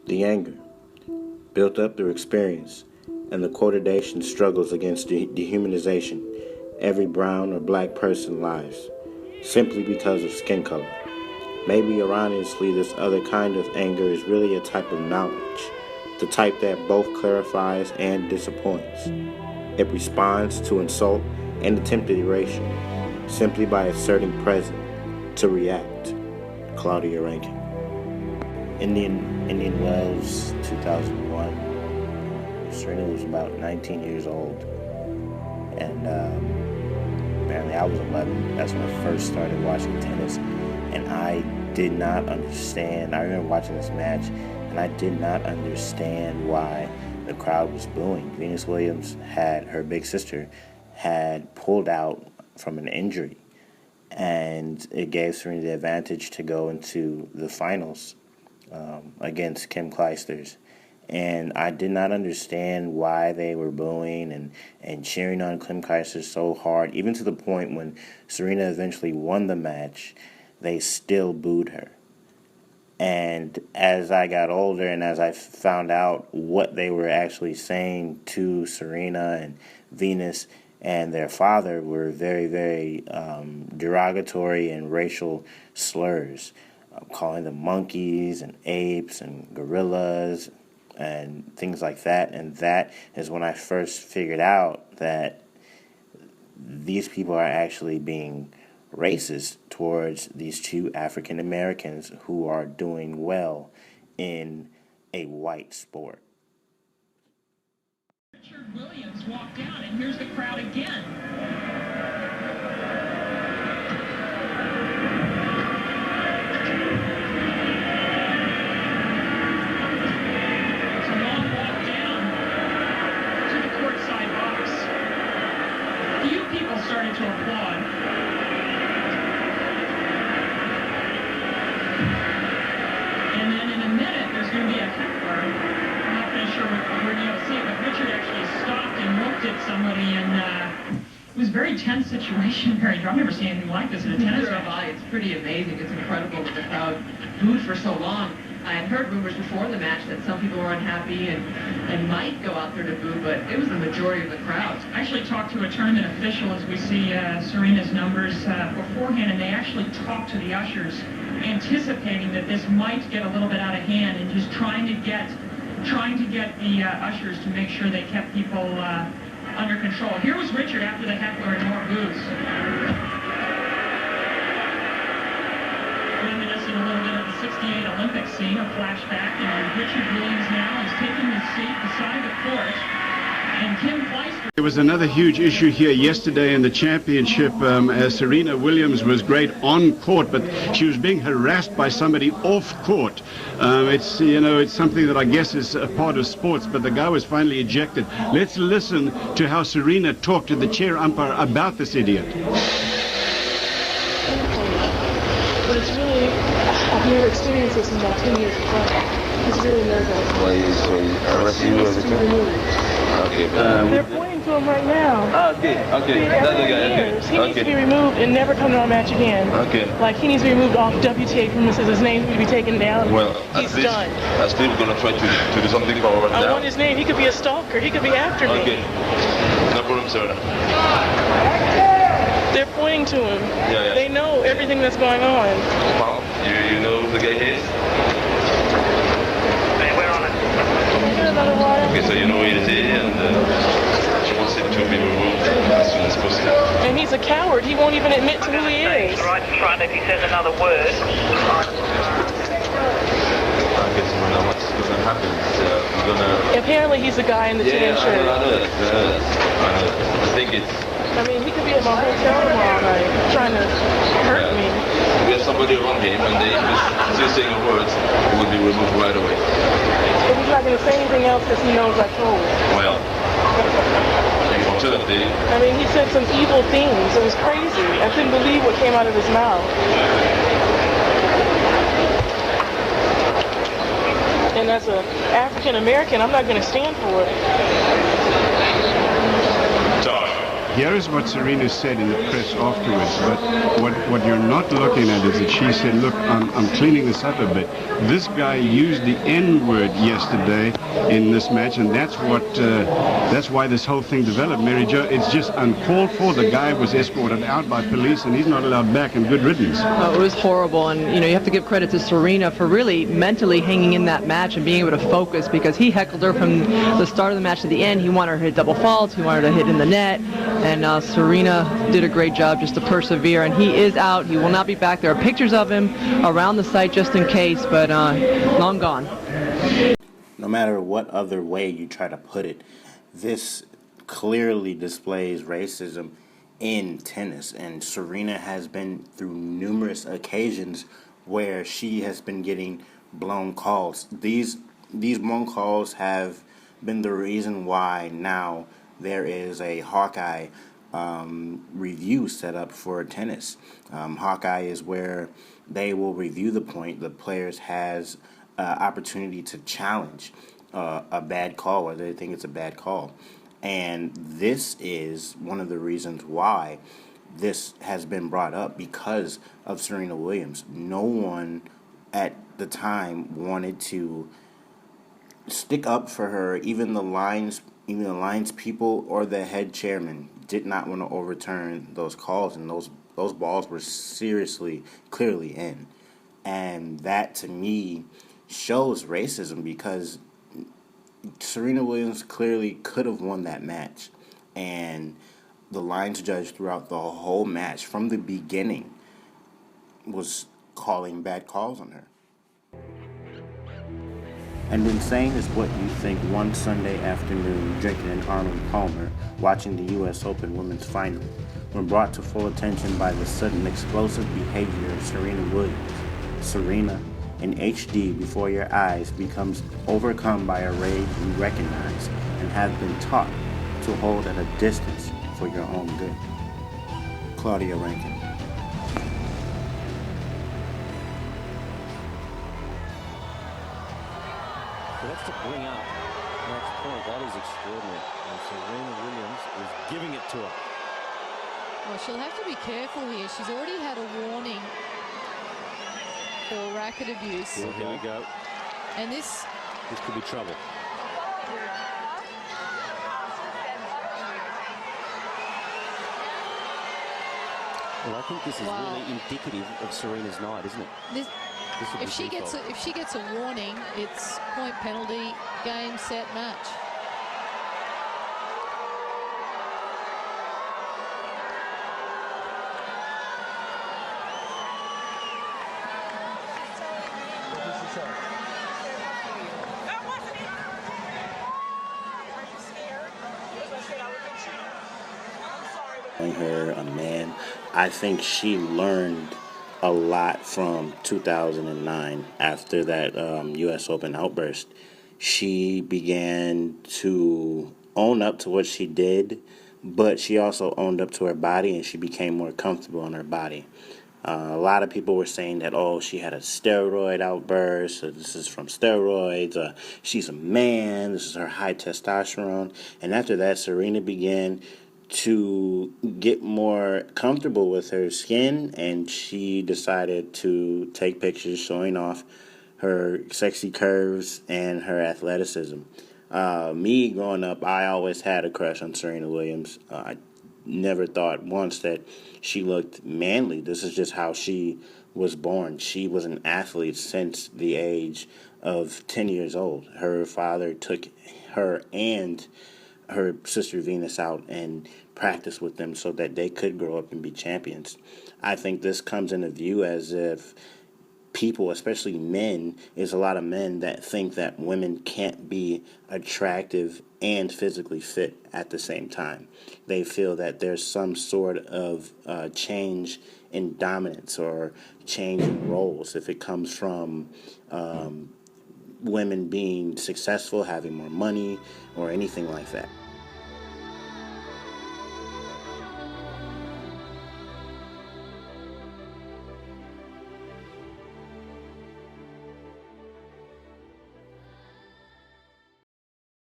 The anger, built up through experience, and the quotidian struggles against dehumanization every brown or black person lives, simply because of skin color. Maybe erroneously, this other kind of anger is really a type of knowledge, the type that both clarifies and disappoints. It responds to insult and attempted erasure, simply by asserting present, to react. Claudia Rankin. Indian Wells, 2001. Serena was about 19 years old, and apparently I was 11. That's when I first started watching tennis, and I did not understand. I remember watching this match, and I did not understand why the crowd was booing. Venus Williams her big sister had pulled out from an injury, and it gave Serena the advantage to go into the finals against Kim Clijsters. And I did not understand why they were booing and cheering on Kim Clijsters so hard, even to the point when Serena eventually won the match, they still booed her. And as I got older and as I found out what they were actually saying to Serena and Venus and their father were very, very derogatory and racial slurs, calling them monkeys and apes and gorillas and things like that. And that is when I first figured out that these people are actually being racist towards these two African Americans who are doing well in a white sport. Richard Williams walked down, and here's the crowd again. It's a long walk down to the courtside box. Few people started to applaud. And then in a minute, there's going to be a heckler. I'm not really sure where you'll see it, but Richard actually stopped and looked at somebody, and it was a very tense situation. I've never seen anything like this in a tennis match. It's pretty amazing. It's incredible that the crowd booed for so long. I had heard rumors before the match that some people were unhappy and might go out there to boo, but it was the majority of the crowd. I actually talked to a tournament official as we see Serena's numbers beforehand, and they actually talked to the ushers, anticipating that this might get a little bit out of hand, and just trying to get the ushers to make sure they kept people under control. Here was Richard after the heckler and more boos. Reminiscing a little bit of the '68 Olympic scene, a flashback, and Richard Williams now is taking his seat beside the court, and Kim Clijsters. There was another huge issue here yesterday in the championship. As Serena Williams was great on court, but she was being harassed by somebody off court. It's something that I guess is a part of sports, but the guy was finally ejected. Let's listen to how Serena talked to the chair umpire about this idiot. But it's really, I've never experienced this in about 10 years before. It's really nervous. Why is arresting you as a removed. Okay, they're pointing to him right now. Okay. That's the guy. He needs to be removed and never come to our match again. Okay. Like, he needs to be removed off WTA premises. His name needs to be taken down. Well, he's done. I'm still gonna try to do something for our I want his name. He could be a stalker. He could be after me. Okay. No problem, sir. They're pointing to him. Yeah. They know everything that's going on. Wow. You know who the guy is? Okay, so you know who it is, and she wants him to be removed as soon as possible. And he's a coward. He won't even admit to who he is. Right in front, if he says another word. I guess what's going to happen is we're going to... Apparently he's the guy in the tan shirt. I know that. I think it's... I mean, he could be at my hotel tomorrow night trying to hurt me. We have somebody around him, and they just saying words, he will be removed right away. But he's not going to say anything else because he knows I told. Well, unfortunately... I mean, he said some evil things. It was crazy. I couldn't believe what came out of his mouth. And as an African American, I'm not going to stand for it. Josh, here is what Serena said in the press afterwards, but what you're not looking at is that she said, look, I'm cleaning this up a bit. This guy used the N-word yesterday in this match, and that's why this whole thing developed. Mary Jo, it's just uncalled for. The guy was escorted out by police, and he's not allowed back, and good riddance. Oh, it was horrible, and you have to give credit to Serena for really mentally hanging in that match and being able to focus, because he heckled her from the start of the match to the end. He wanted her to hit double faults, he wanted her to hit in the net, and Serena did a great job just to persevere, and he is out. He will not be back. There are pictures of him around the site just in case, but long gone. No matter what other way you try to put it, this clearly displays racism in tennis, and Serena has been through numerous occasions where she has been getting blown calls. These blown calls have been the reason why now there is a Hawkeye review set up for tennis. Hawkeye is where they will review the point the players has opportunity to challenge a bad call, whether they think it's a bad call. And this is one of the reasons why this has been brought up, because of Serena Williams. No one at the time wanted to stick up for her. Even the lines people or the head chairman did not want to overturn those calls, and those balls were clearly in. And that, to me, shows racism, because Serena Williams clearly could have won that match, and the lines judge throughout the whole match from the beginning was calling bad calls on her. And in saying is what you think, one Sunday afternoon, drinking an Arnold Palmer, watching the U.S. Open Women's Final, when brought to full attention by the sudden explosive behavior of Serena Williams. Serena, in HD before your eyes, becomes overcome by a rage you recognize and have been taught to hold at a distance for your own good. Claudia Rankin. So that's to bring up Matt's point. That is extraordinary. And Serena Williams is giving it to her. Well, she'll have to be careful here. She's already had a warning for racket abuse. Go. And this could be trouble. Well, I think this is really indicative of Serena's night, isn't it? If she gets a warning, it's point, penalty, game, set, match. Her a man, I think she learned a lot from 2009 after that U.S. Open outburst. She began to own up to what she did, but she also owned up to her body, and she became more comfortable in her body. A lot of people were saying that, she had a steroid outburst, so this is from steroids, she's a man, this is her high testosterone. And after that, Serena began to get more comfortable with her skin, and she decided to take pictures showing off her sexy curves and her athleticism. Me, growing up, I always had a crush on Serena Williams. I never thought once that she looked manly. This is just how she was born. She was an athlete since the age of 10 years old. Her father took her and her sister Venus out and practiced with them so that they could grow up and be champions. I think this comes into view as if people, especially men, there's a lot of men that think that women can't be attractive and physically fit at the same time. They feel that there's some sort of change in dominance or change in roles if it comes from women being successful, having more money, or anything like that.